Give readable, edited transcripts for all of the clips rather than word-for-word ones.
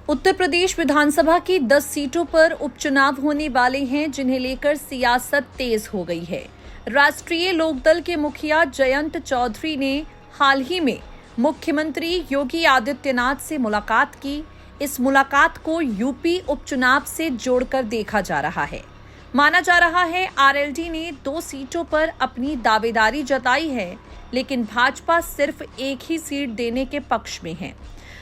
उत्तर प्रदेश विधानसभा की 10 सीटों पर उपचुनाव होने वाले हैं, जिन्हें लेकर सियासत तेज हो गई है। राष्ट्रीय लोकदल के मुखिया जयंत चौधरी ने हाल ही में मुख्यमंत्री योगी आदित्यनाथ से मुलाकात की। इस मुलाकात को यूपी उपचुनाव से जोड़कर देखा जा रहा है। माना जा रहा है आरएलडी ने 2 सीटों पर अपनी दावेदारी जताई है, लेकिन भाजपा सिर्फ एक ही सीट देने के पक्ष में है।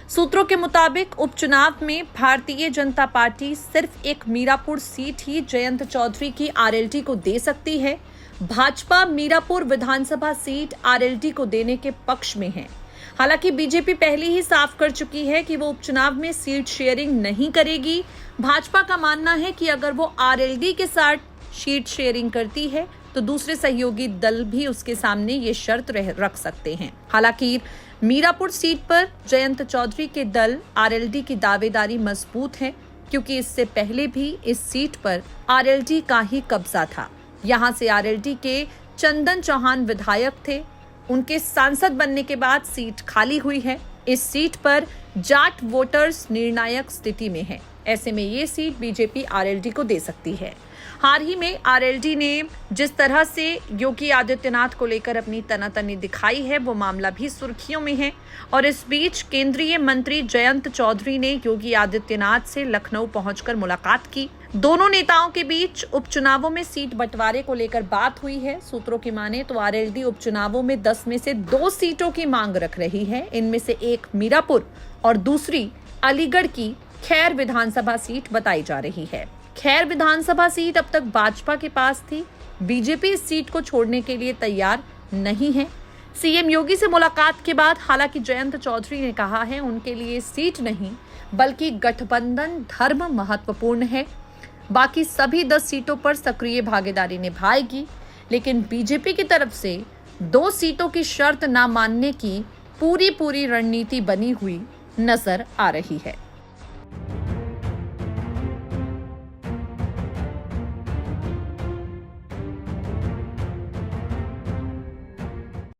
सूत्रों के मुताबिक उपचुनाव में भारतीय जनता पार्टी सिर्फ एक मीरापुर सीट ही जयंत चौधरी की आरएलडी को दे सकती है। भाजपा मीरापुर विधानसभा सीट आरएलडी को देने के पक्ष में है। हालांकि बीजेपी पहले ही साफ कर चुकी है कि वो उपचुनाव में सीट शेयरिंग नहीं करेगी। भाजपा का मानना है कि अगर वो आरएलडी के साथ सीट शेयरिंग करती है तो दूसरे सहयोगी दल भी उसके सामने ये शर्त रख सकते हैं। हालांकि मीरापुर सीट पर जयंत चौधरी के दल आरएलडी की दावेदारी मजबूत है, क्योंकि इससे पहले भी इस सीट पर आरएलडी का ही कब्जा था। यहां से आरएलडी के चंदन चौहान विधायक थे। उनके सांसद बनने के बाद सीट खाली हुई है। इस सीट पर जाट वोटर्स निर्णायक स्थिति में है। ऐसे में ये सीट बीजेपी आरएलडी को दे सकती है। हाल ही में आरएलडी ने जिस तरह से योगी आदित्यनाथ को लेकर अपनी तनातनी दिखाई है, वो मामला भी सुर्खियों में है। और इस बीच केंद्रीय मंत्री जयंत चौधरी ने योगी आदित्यनाथ से लखनऊ पहुंचकर मुलाकात की। दोनों नेताओं के बीच उपचुनावों में सीट बंटवारे को लेकर बात हुई है। सूत्रों की माने तो आरएलडी उपचुनावों में 10 में से 2 सीटों की मांग रख रही है। इनमें से एक मीरापुर और दूसरी अलीगढ़ की खैर विधानसभा सीट बताई जा रही है। खैर विधानसभा सीट अब तक भाजपा के पास थी। बीजेपी इस सीट को छोड़ने के लिए तैयार नहीं है। सीएम योगी से मुलाकात के बाद हालांकि जयंत चौधरी ने कहा है उनके लिए सीट नहीं बल्कि गठबंधन धर्म महत्वपूर्ण है। बाकी सभी 10 सीटों पर सक्रिय भागीदारी निभाएगी, लेकिन बीजेपी की तरफ से 2 सीटों की शर्त न मानने की पूरी रणनीति बनी हुई नजर आ रही है।